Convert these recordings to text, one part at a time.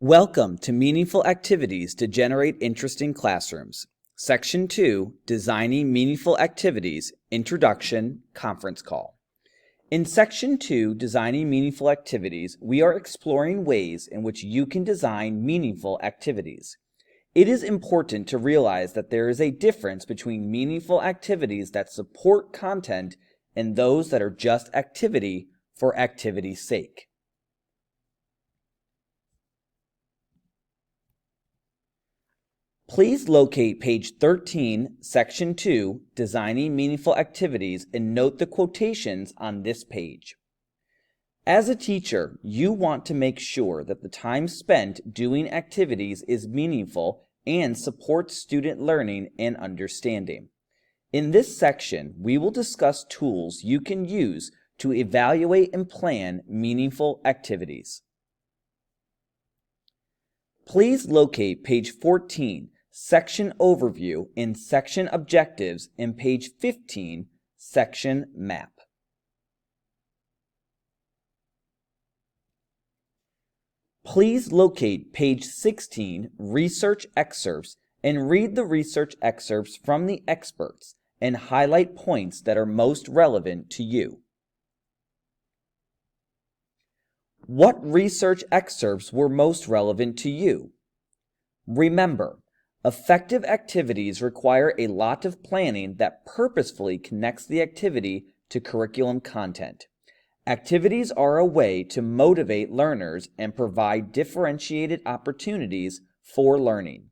Welcome to Meaningful Activities to Generate Interesting Classrooms. Section 2, Designing Meaningful Activities, Introduction, Conference Call. In Section 2, Designing Meaningful Activities, we are exploring ways in which you can design meaningful activities. It is important to realize that there is a difference between meaningful activities that support content and those that are just activity for activity's sake. Please locate page 13, section 2, Designing Meaningful Activities, and note the quotations on this page. As a teacher, you want to make sure that the time spent doing activities is meaningful and supports student learning and understanding. In this section, we will discuss tools you can use to evaluate and plan meaningful activities. Please locate page 14, Section Overview and Section Objectives, and page 15, Section Map. Please locate page 16, Research Excerpts, and read the research excerpts from the experts and highlight points that are most relevant to you. What research excerpts were most relevant to you? Remember, effective activities require a lot of planning that purposefully connects the activity to curriculum content. Activities are a way to motivate learners and provide differentiated opportunities for learning.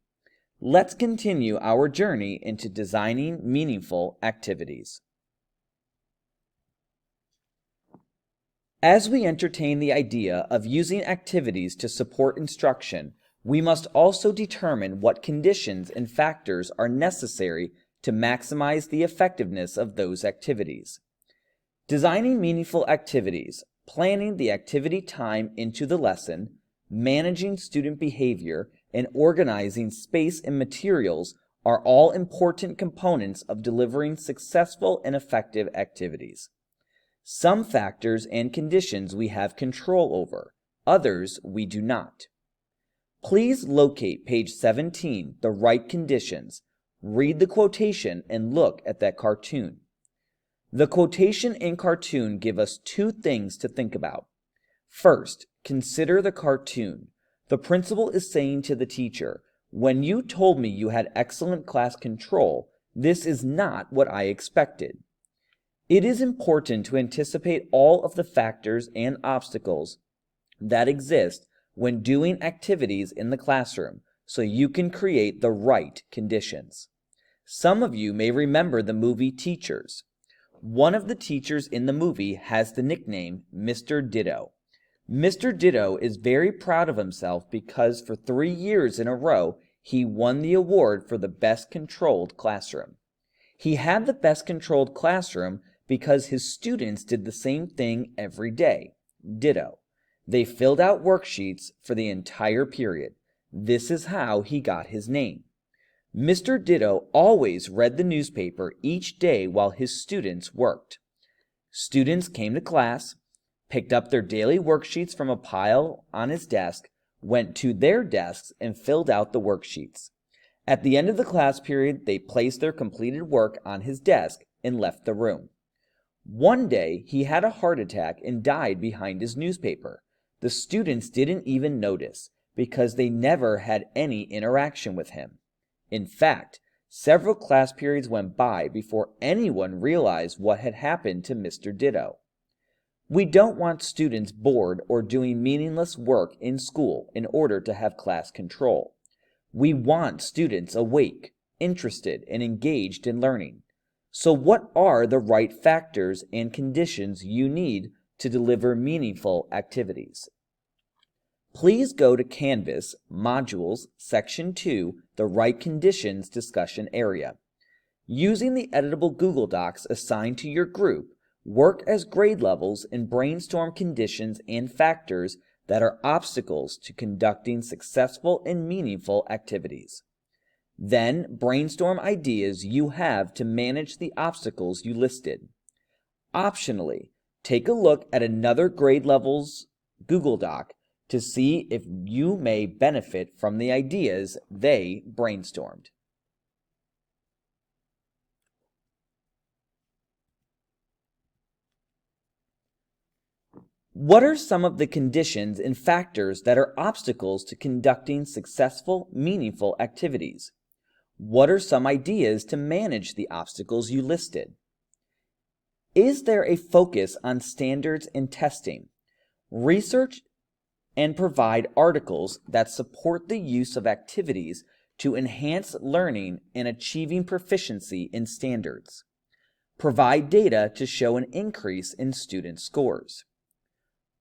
Let's continue our journey into designing meaningful activities. As we entertain the idea of using activities to support instruction, we must also determine what conditions and factors are necessary to maximize the effectiveness of those activities. Designing meaningful activities, planning the activity time into the lesson, managing student behavior, and organizing space and materials are all important components of delivering successful and effective activities. Some factors and conditions we have control over, others we do not. Please locate page 17, The Right Conditions. Read the quotation and look at that cartoon. The quotation and cartoon give us two things to think about. First, consider the cartoon. The principal is saying to the teacher, "When you told me you had excellent class control, this is not what I expected." It is important to anticipate all of the factors and obstacles that exist when doing activities in the classroom so you can create the right conditions. Some of you may remember the movie Teachers. One of the teachers in the movie has the nickname Mr. Ditto. Mr. Ditto is very proud of himself because for 3 years in a row, he won the award for the best controlled classroom. He had the best controlled classroom because his students did the same thing every day, ditto. They filled out worksheets for the entire period. This is how he got his name. Mr. Ditto always read the newspaper each day while his students worked. Students came to class, picked up their daily worksheets from a pile on his desk, went to their desks, and filled out the worksheets. At the end of the class period, they placed their completed work on his desk and left the room. One day, he had a heart attack and died behind his newspaper. The students didn't even notice because they never had any interaction with him. In fact, several class periods went by before anyone realized what had happened to Mr. Ditto. We don't want students bored or doing meaningless work in school in order to have class control. We want students awake, interested, and engaged in learning. So what are the right factors and conditions you need to deliver meaningful activities? Please go to Canvas, Modules, Section 2, The Right Conditions discussion area. Using the editable Google Docs assigned to your group, work as grade levels and brainstorm conditions and factors that are obstacles to conducting successful and meaningful activities. Then brainstorm ideas you have to manage the obstacles you listed. Optionally, take a look at another grade level's Google Doc to see if you may benefit from the ideas they brainstormed. What are some of the conditions and factors that are obstacles to conducting successful, meaningful activities? What are some ideas to manage the obstacles you listed? Is there a focus on standards and testing? Research and provide articles that support the use of activities to enhance learning and achieving proficiency in standards. Provide data to show an increase in student scores.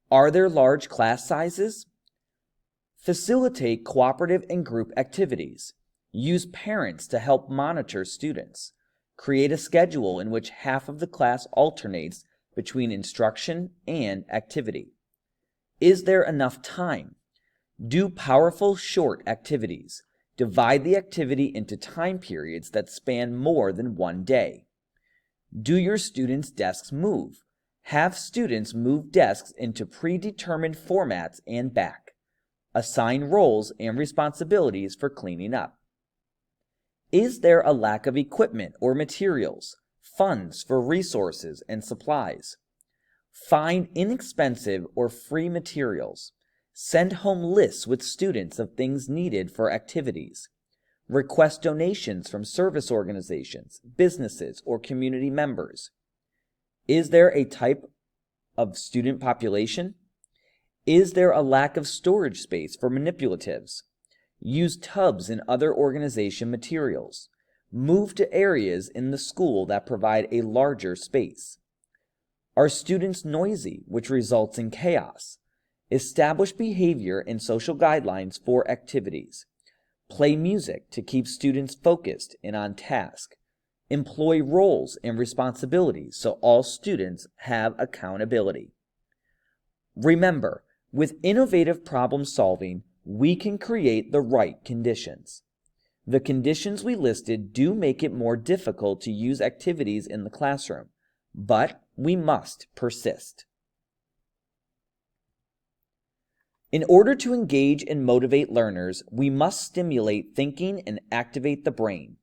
Are there large class sizes? Facilitate cooperative and group activities. Use parents to help monitor students. Create a schedule in which half of the class alternates between instruction and activity. Is there enough time? Do powerful short activities. Divide the activity into time periods that span more than one day. Do your students' desks move? Have students move desks into predetermined formats and back. Assign roles and responsibilities for cleaning up. Is there a lack of equipment or materials, funds for resources and supplies? Find inexpensive or free materials. Send home lists with students of things needed for activities. Request donations from service organizations, businesses, or community members. Is there a type of student population? Is there a lack of storage space for manipulatives? Use tubs and other organization materials. Move to areas in the school that provide a larger space. Are students noisy, which results in chaos? Establish behavior and social guidelines for activities. Play music to keep students focused and on task. Employ roles and responsibilities so all students have accountability. Remember, with innovative problem solving, we can create the right conditions. The conditions we listed do make it more difficult to use activities in the classroom, but we must persist. In order to engage and motivate learners, we must stimulate thinking and activate the brain.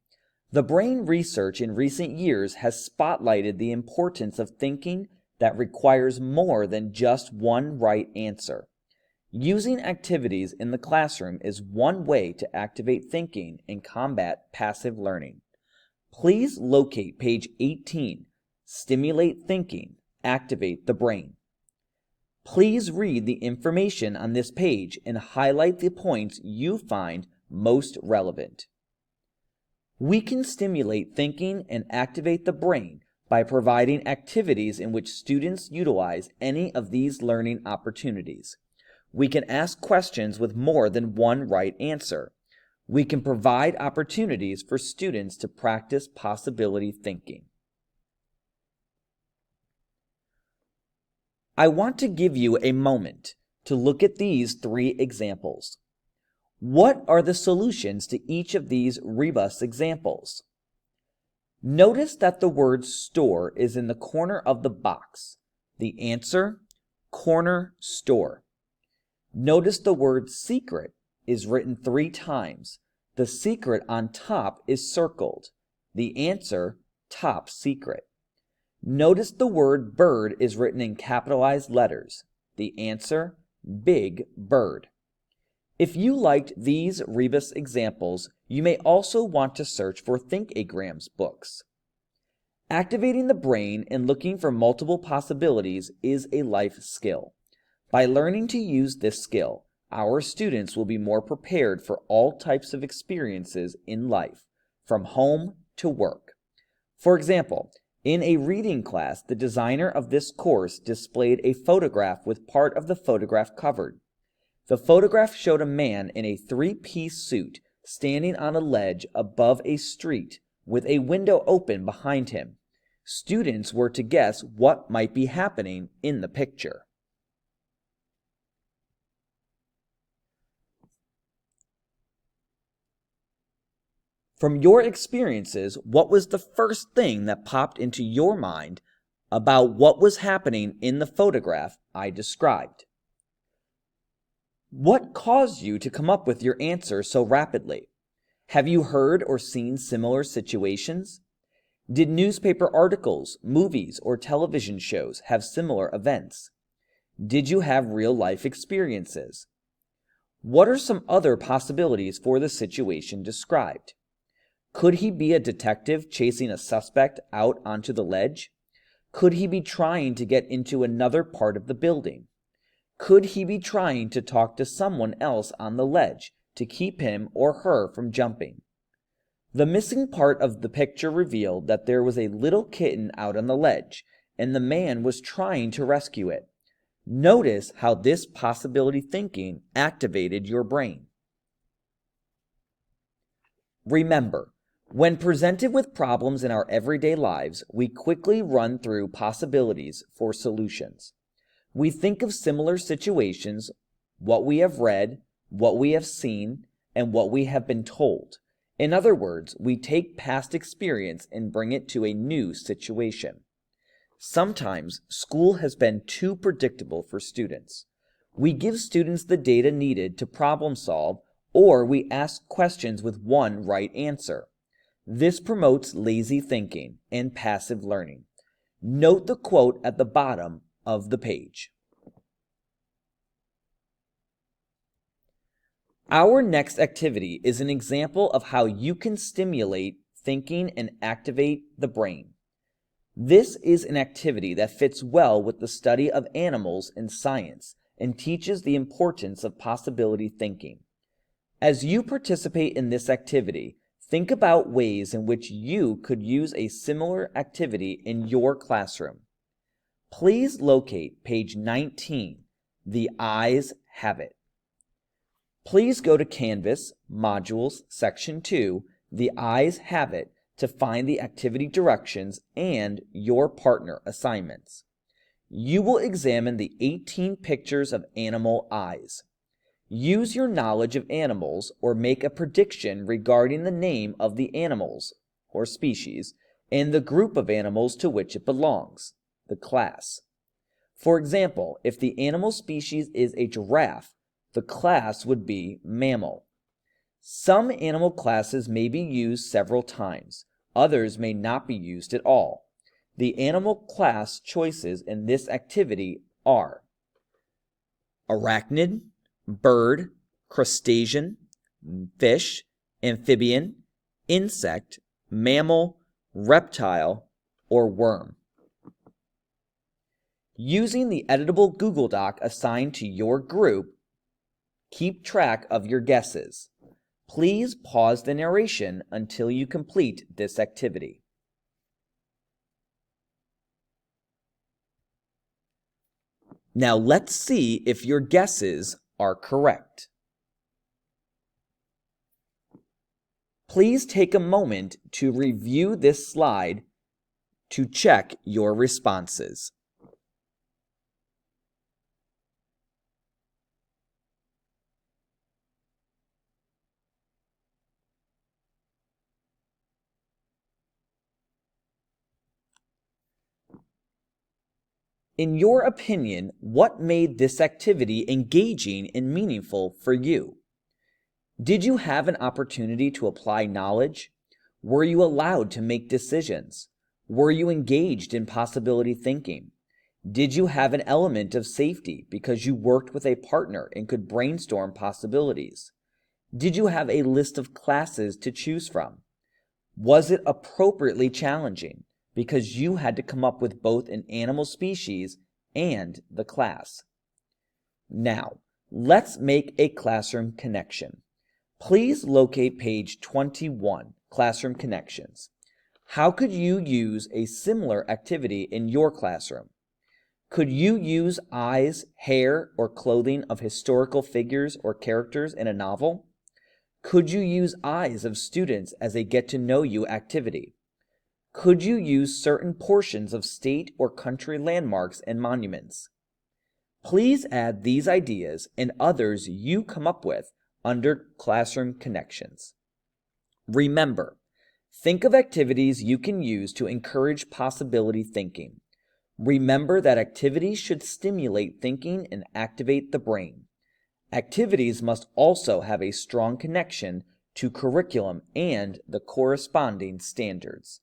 The brain research in recent years has spotlighted the importance of thinking that requires more than just one right answer. Using activities in the classroom is one way to activate thinking and combat passive learning. Please locate page 18, Stimulate Thinking, Activate the Brain. Please read the information on this page and highlight the points you find most relevant. We can stimulate thinking and activate the brain by providing activities in which students utilize any of these learning opportunities. We can ask questions with more than one right answer. We can provide opportunities for students to practice possibility thinking. I want to give you a moment to look at these three examples. What are the solutions to each of these rebus examples? Notice that the word store is in the corner of the box. The answer, corner store. Notice the word secret is written 3 times. The secret on top is circled. The answer, top secret. Notice the word bird is written in capitalized letters. The answer, big bird. If you liked these rebus examples, you may also want to search for Think-A-Grams books. Activating the brain and looking for multiple possibilities is a life skill. By learning to use this skill, our students will be more prepared for all types of experiences in life, from home to work. For example, in a reading class, the designer of this course displayed a photograph with part of the photograph covered. The photograph showed a man in a 3-piece suit standing on a ledge above a street with a window open behind him. Students were to guess what might be happening in the picture. From your experiences, what was the first thing that popped into your mind about what was happening in the photograph I described? What caused you to come up with your answer so rapidly? Have you heard or seen similar situations? Did newspaper articles, movies, or television shows have similar events? Did you have real-life experiences? What are some other possibilities for the situation described? Could he be a detective chasing a suspect out onto the ledge? Could he be trying to get into another part of the building? Could he be trying to talk to someone else on the ledge to keep him or her from jumping? The missing part of the picture revealed that there was a little kitten out on the ledge, and the man was trying to rescue it. Notice how this possibility thinking activated your brain. Remember, when presented with problems in our everyday lives, we quickly run through possibilities for solutions. We think of similar situations, what we have read, what we have seen, and what we have been told. In other words, we take past experience and bring it to a new situation. Sometimes school has been too predictable for students. We give students the data needed to problem solve, or we ask questions with one right answer. This promotes lazy thinking and passive learning. Note the quote at the bottom of the page. Our next activity is an example of how you can stimulate thinking and activate the brain. This is an activity that fits well with the study of animals in science and teaches the importance of possibility thinking. As you participate in this activity, think about ways in which you could use a similar activity in your classroom. Please locate page 19, The Eyes Have It. Please go to Canvas, Modules, Section 2, The Eyes Have It, to find the activity directions and your partner assignments. You will examine the 18 pictures of animal eyes. Use your knowledge of animals or make a prediction regarding the name of the animals or species and the group of animals to which it belongs, the class. For example, if the animal species is a giraffe, the class would be mammal. Some animal classes may be used several times. Others may not be used at all. The animal class choices in this activity are arachnid, bird, crustacean, fish, amphibian, insect, mammal, reptile, or worm. Using the editable Google Doc assigned to your group, keep track of your guesses. Please pause the narration until you complete this activity. Now let's see if your guesses are correct. Please take a moment to review this slide to check your responses. In your opinion, what made this activity engaging and meaningful for you? Did you have an opportunity to apply knowledge? Were you allowed to make decisions? Were you engaged in possibility thinking? Did you have an element of safety because you worked with a partner and could brainstorm possibilities? Did you have a list of classes to choose from? Was it appropriately challenging because you had to come up with both an animal species and the class? Now, let's make a classroom connection. Please locate page 21, Classroom Connections. How could you use a similar activity in your classroom? Could you use eyes, hair, or clothing of historical figures or characters in a novel? Could you use eyes of students as a get-to-know-you activity? Could you use certain portions of state or country landmarks and monuments? Please add these ideas and others you come up with under Classroom Connections. Remember, think of activities you can use to encourage possibility thinking. Remember that activities should stimulate thinking and activate the brain. Activities must also have a strong connection to curriculum and the corresponding standards.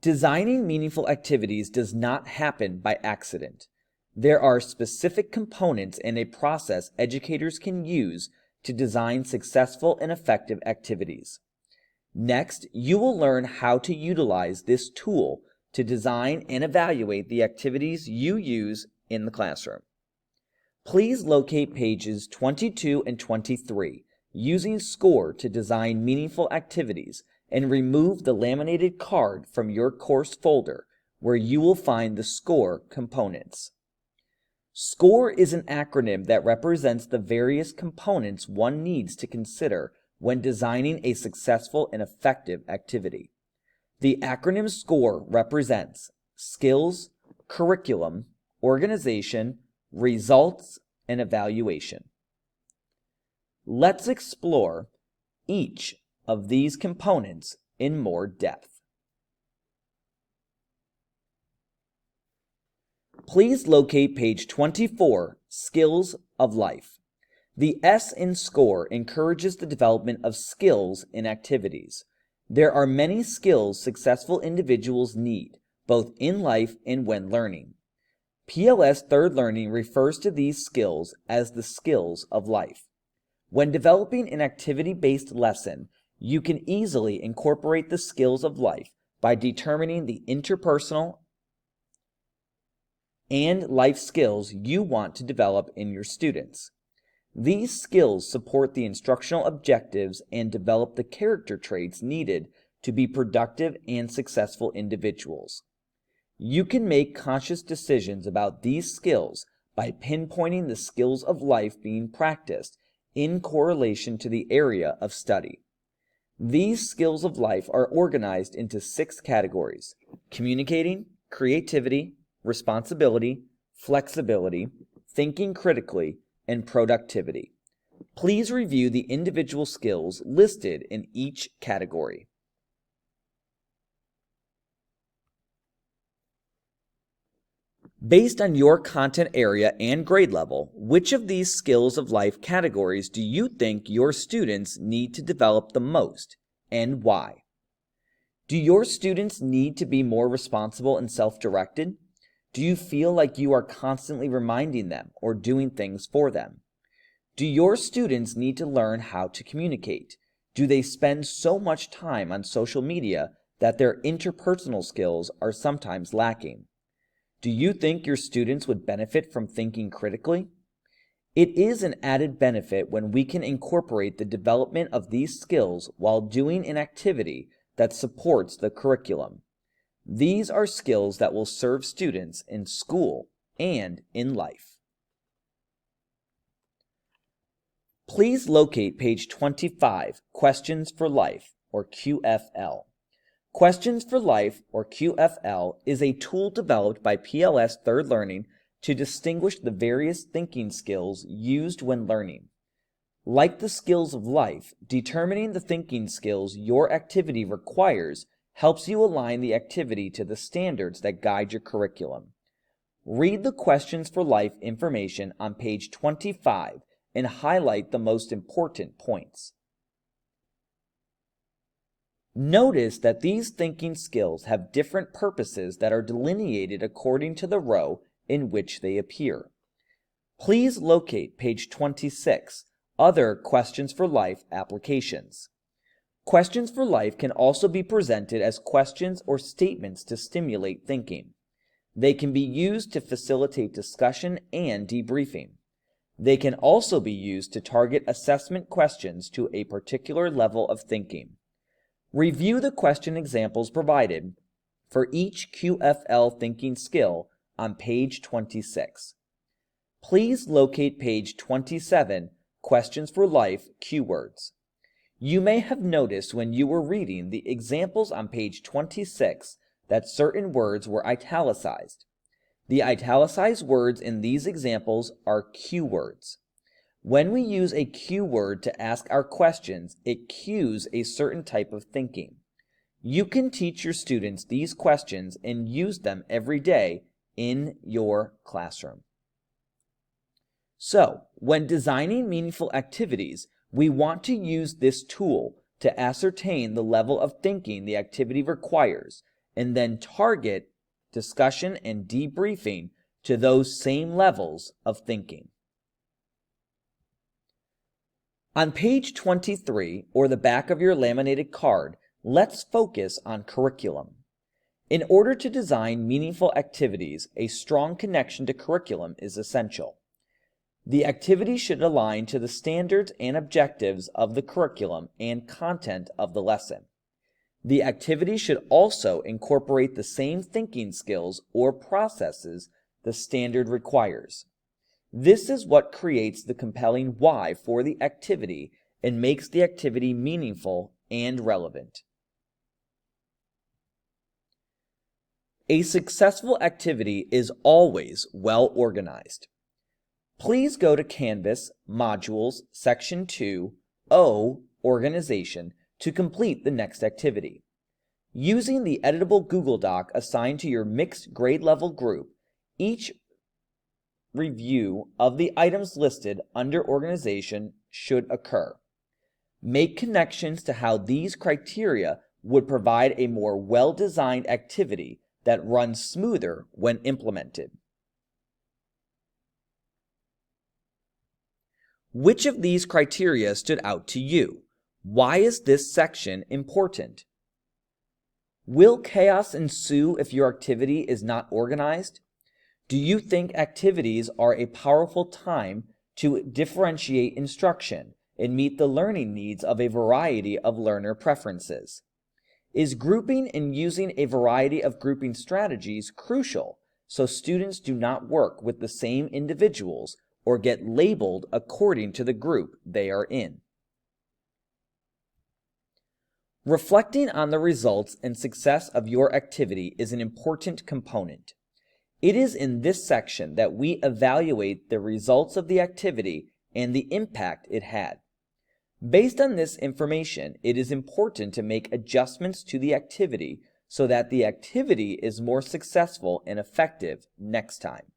Designing meaningful activities does not happen by accident. There are specific components in a process educators can use to design successful and effective activities. Next, you will learn how to utilize this tool to design and evaluate the activities you use in the classroom. Please locate pages 22 and 23 using SCORE to design meaningful activities and remove the laminated card from your course folder where you will find the SCORE components. SCORE is an acronym that represents the various components one needs to consider when designing a successful and effective activity. The acronym SCORE represents skills, curriculum, organization, results, and evaluation. Let's explore each of these components in more depth. Please locate page 24, Skills of Life. The S in SCORE encourages the development of skills in activities. There are many skills successful individuals need, both in life and when learning. PLS Third Learning refers to these skills as the skills of life. When developing an activity-based lesson, you can easily incorporate the skills of life by determining the interpersonal and life skills you want to develop in your students. These skills support the instructional objectives and develop the character traits needed to be productive and successful individuals. You can make conscious decisions about these skills by pinpointing the skills of life being practiced in correlation to the area of study. These skills of life are organized into 6 categories: communicating, creativity, responsibility, flexibility, thinking critically, and productivity. Please review the individual skills listed in each category. Based on your content area and grade level, which of these skills of life categories do you think your students need to develop the most, and why? Do your students need to be more responsible and self-directed? Do you feel like you are constantly reminding them or doing things for them? Do your students need to learn how to communicate? Do they spend so much time on social media that their interpersonal skills are sometimes lacking? Do you think your students would benefit from thinking critically? It is an added benefit when we can incorporate the development of these skills while doing an activity that supports the curriculum. These are skills that will serve students in school and in life. Please locate page 25, Questions for Life, or QFL. Questions for Life, or QFL, is a tool developed by PLS Third Learning to distinguish the various thinking skills used when learning. Like the skills of life, determining the thinking skills your activity requires helps you align the activity to the standards that guide your curriculum. Read the Questions for Life information on page 25 and highlight the most important points. Notice that these thinking skills have different purposes that are delineated according to the row in which they appear. Please locate page 26, Other Questions for Life applications. Questions for Life can also be presented as questions or statements to stimulate thinking. They can be used to facilitate discussion and debriefing. They can also be used to target assessment questions to a particular level of thinking. Review the question examples provided for each QFL thinking skill on page 26. Please locate page 27, Questions for Life keywords. You may have noticed when you were reading the examples on page 26 that certain words were italicized. The italicized words in these examples are keywords. When we use a keyword to ask our questions, it cues a certain type of thinking. You can teach your students these questions and use them every day in your classroom. So, when designing meaningful activities, we want to use this tool to ascertain the level of thinking the activity requires, and then target discussion and debriefing to those same levels of thinking. On page 23, or the back of your laminated card, let's focus on curriculum. In order to design meaningful activities, a strong connection to curriculum is essential. The activity should align to the standards and objectives of the curriculum and content of the lesson. The activity should also incorporate the same thinking skills or processes the standard requires. This is what creates the compelling why for the activity and makes the activity meaningful and relevant. A successful activity is always well organized. Please go to Canvas, Modules, Section 2, O, Organization, to complete the next activity. Using the editable Google Doc assigned to your mixed grade level group, each review of the items listed under organization should occur. Make connections to how these criteria would provide a more well-designed activity that runs smoother when implemented. Which of these criteria stood out to you? Why is this section important? Will chaos ensue if your activity is not organized? Do you think activities are a powerful time to differentiate instruction and meet the learning needs of a variety of learner preferences? Is grouping and using a variety of grouping strategies crucial so students do not work with the same individuals or get labeled according to the group they are in? Reflecting on the results and success of your activity is an important component. It is in this section that we evaluate the results of the activity and the impact it had. Based on this information, it is important to make adjustments to the activity so that the activity is more successful and effective next time.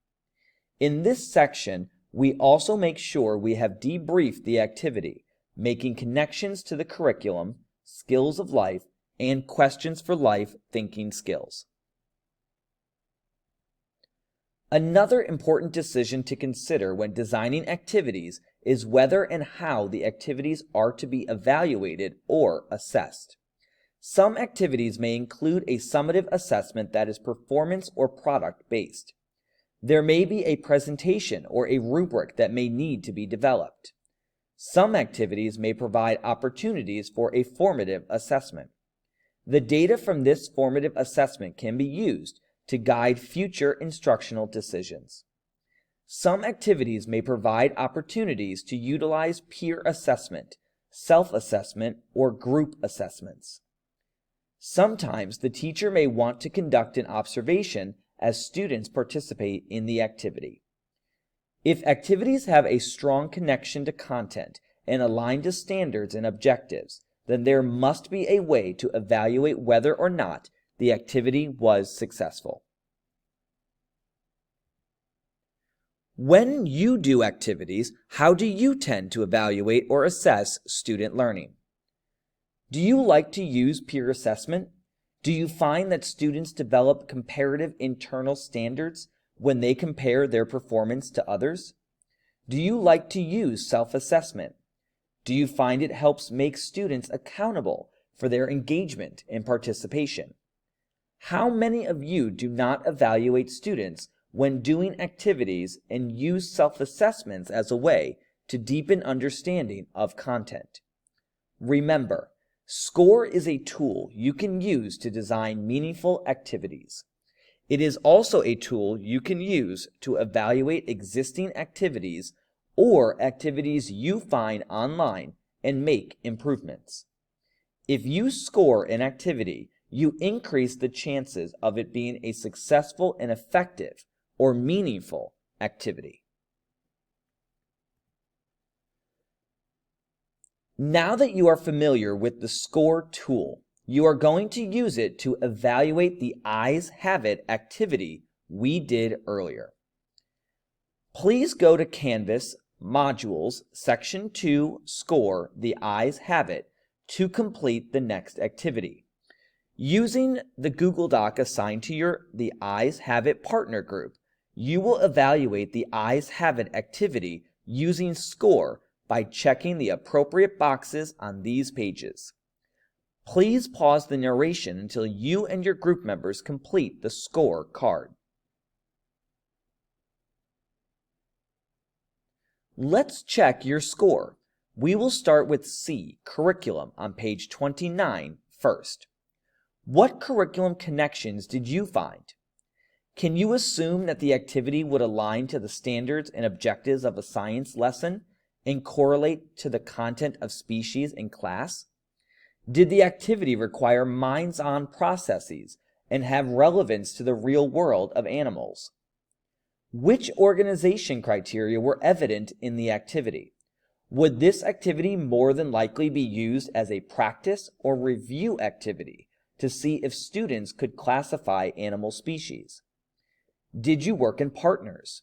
In this section, we also make sure we have debriefed the activity, making connections to the curriculum, skills of life, and questions for life thinking skills. Another important decision to consider when designing activities is whether and how the activities are to be evaluated or assessed. Some activities may include a summative assessment that is performance or product based. There may be a presentation or a rubric that may need to be developed. Some activities may provide opportunities for a formative assessment. The data from this formative assessment can be used to guide future instructional decisions. Some activities may provide opportunities to utilize peer assessment, self-assessment, or group assessments. Sometimes the teacher may want to conduct an observation as students participate in the activity. If activities have a strong connection to content and align to standards and objectives, then there must be a way to evaluate whether or not the activity was successful. When you do activities, how do you tend to evaluate or assess student learning? Do you like to use peer assessment? Do you find that students develop comparative internal standards when they compare their performance to others? Do you like to use self-assessment? Do you find it helps make students accountable for their engagement and participation? How many of you do not evaluate students when doing activities and use self-assessments as a way to deepen understanding of content? Remember, SCORE is a tool you can use to design meaningful activities. It is also a tool you can use to evaluate existing activities or activities you find online and make improvements. If you score an activity, you increase the chances of it being a successful and effective or meaningful activity. Now that you are familiar with the SCORE tool, you are going to use it to evaluate the Eyes Have It activity we did earlier. Please go to Canvas, Modules, Section 2, Score, The Eyes Have It, to complete the next activity. Using the Google Doc assigned to your The Eyes Have It partner group, you will evaluate the Eyes Have It activity using Score by checking the appropriate boxes on these pages. Please pause the narration until you and your group members complete the Score card. Let's check your score. We will start with C, Curriculum, on page 29 first. What curriculum connections did you find? Can you assume that the activity would align to the standards and objectives of a science lesson and correlate to the content of species in class? Did the activity require minds-on processes and have relevance to the real world of animals? Which organization criteria were evident in the activity? Would this activity more than likely be used as a practice or review activity to see if students could classify animal species? Did you work in partners?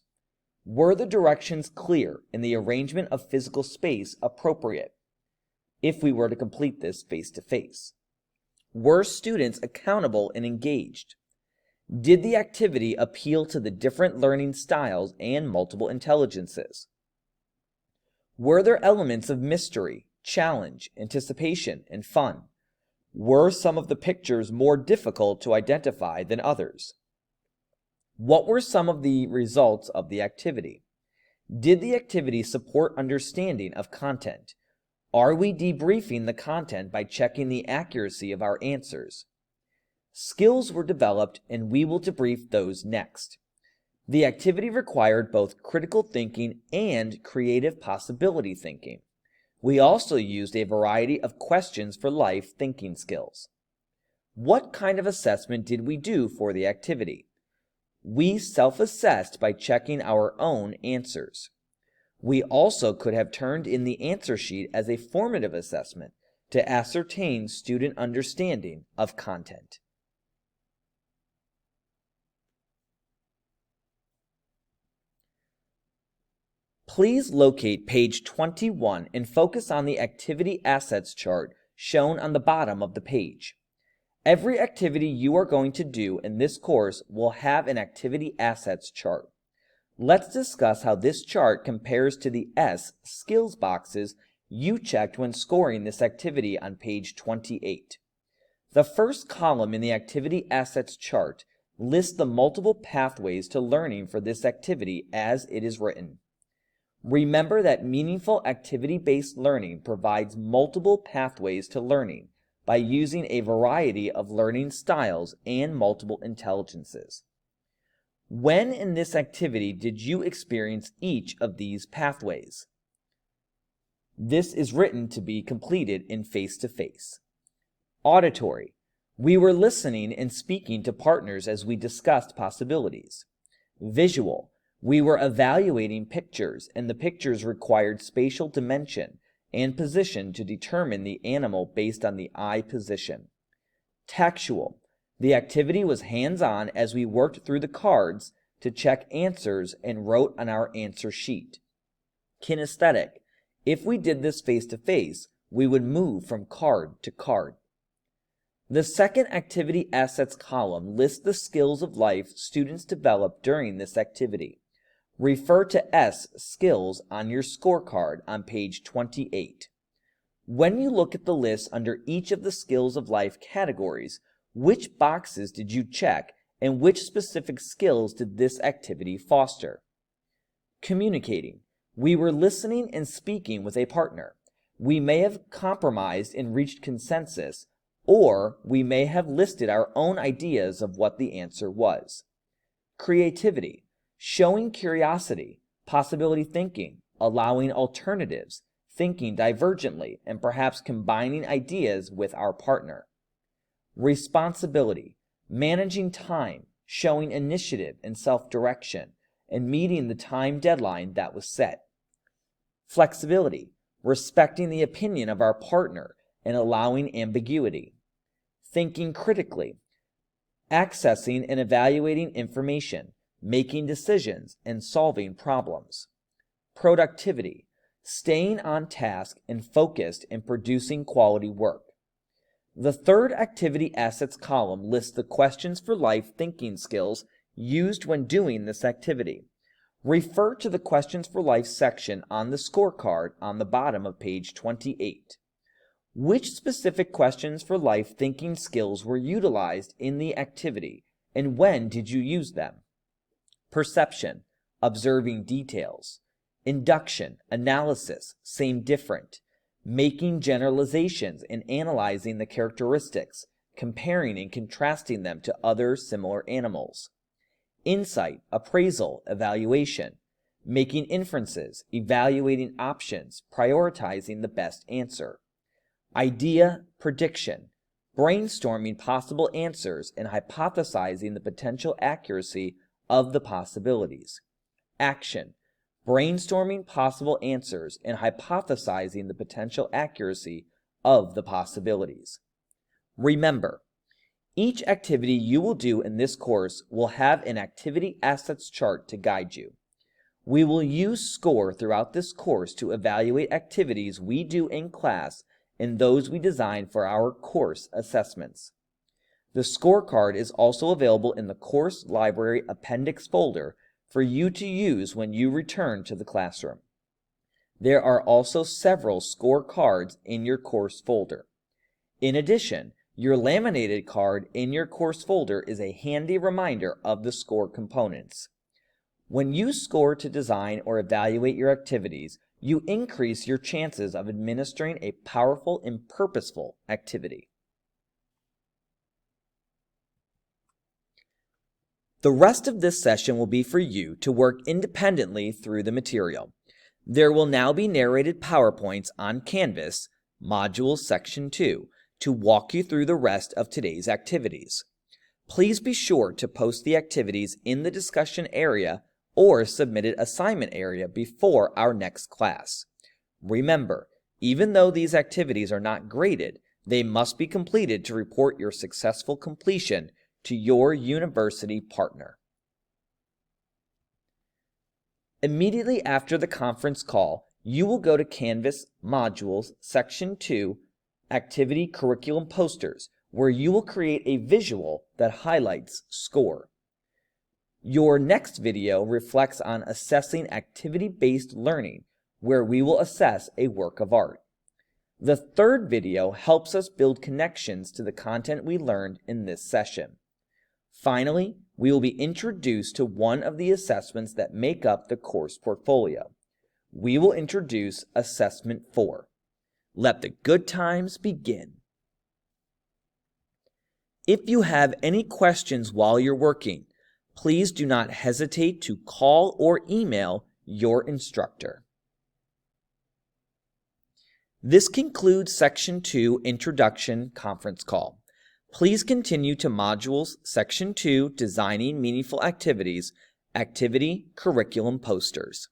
Were the directions clear and the arrangement of physical space appropriate? If we were to complete this face-to-face. Were students accountable and engaged? Did the activity appeal to the different learning styles and multiple intelligences? Were there elements of mystery, challenge, anticipation, and fun? Were some of the pictures more difficult to identify than others? What were some of the results of the activity? Did the activity support understanding of content? Are we debriefing the content by checking the accuracy of our answers? Skills were developed, and we will debrief those next. The activity required both critical thinking and creative possibility thinking. We also used a variety of questions for life thinking skills. What kind of assessment did we do for the activity? We self-assessed by checking our own answers. We also could have turned in the answer sheet as a formative assessment to ascertain student understanding of content. Please locate page 21 and focus on the activity assets chart shown on the bottom of the page. Every activity you are going to do in this course will have an activity assets chart. Let's discuss how this chart compares to the S skills boxes you checked when scoring this activity on page 28. The first column in the activity assets chart lists the multiple pathways to learning for this activity as it is written. Remember that meaningful activity-based learning provides multiple pathways to learning by using a variety of learning styles and multiple intelligences. When in this activity did you experience each of these pathways? This is written to be completed in face-to-face. Auditory. We were listening and speaking to partners as we discussed possibilities. Visual. We were evaluating pictures, and the pictures required spatial dimension and position to determine the animal based on the eye position. Tactual. The activity was hands-on as we worked through the cards to check answers and wrote on our answer sheet. Kinesthetic. If we did this face-to-face, we would move from card to card. The second activity assets column lists the skills of life students developed during this activity. Refer to S skills on your scorecard on page 28. When you look at the list under each of the skills of life categories, which boxes did you check and which specific skills did this activity foster? Communicating. We were listening and speaking with a partner. We may have compromised and reached consensus, or we may have listed our own ideas of what the answer was. Creativity. Showing curiosity, possibility thinking, allowing alternatives, thinking divergently, and perhaps combining ideas with our partner. Responsibility, managing time, showing initiative and self-direction, and meeting the time deadline that was set. Flexibility, respecting the opinion of our partner and allowing ambiguity. Thinking critically, accessing and evaluating information, making decisions and solving problems. Productivity, staying on task and focused in producing quality work. The third activity assets column lists the questions for life thinking skills used when doing this activity. Refer to the Questions for Life section on the scorecard on the bottom of page 28. Which specific questions for life thinking skills were utilized in the activity, and when did you use them? Perception, observing details. Induction, analysis, same different. Making generalizations and analyzing the characteristics, comparing and contrasting them to other similar animals. Insight, appraisal, evaluation. Making inferences, evaluating options, prioritizing the best answer. Idea, prediction. Brainstorming possible answers and hypothesizing the potential accuracy of the possibilities. Action, brainstorming possible answers and hypothesizing the potential accuracy of the possibilities. Remember, each activity you will do in this course will have an activity assets chart to guide you. We will use SCORE throughout this course to evaluate activities we do in class and those we design for our course assessments. The scorecard is also available in the Course Library Appendix folder for you to use when you return to the classroom. There are also several scorecards in your course folder. In addition, your laminated card in your course folder is a handy reminder of the SCORE components. When you SCORE to design or evaluate your activities, you increase your chances of administering a powerful and purposeful activity. The rest of this session will be for you to work independently through the material. There will now be narrated PowerPoints on Canvas, Modules Section 2, to walk you through the rest of today's activities. Please be sure to post the activities in the discussion area or submitted assignment area before our next class. Remember, even though these activities are not graded, they must be completed to report your successful completion to your university partner. Immediately after the conference call, you will go to Canvas Modules Section 2 Activity Curriculum Posters, where you will create a visual that highlights SCORE. Your next video reflects on assessing activity-based learning, where we will assess a work of art. The third video helps us build connections to the content we learned in this session. Finally, we will be introduced to one of the assessments that make up the course portfolio. We will introduce Assessment 4. Let the good times begin. If you have any questions while you're working, please do not hesitate to call or email your instructor. This concludes Section 2 Introduction Conference Call. Please continue to Modules Section 2 Designing Meaningful Activities, Activity Curriculum Posters.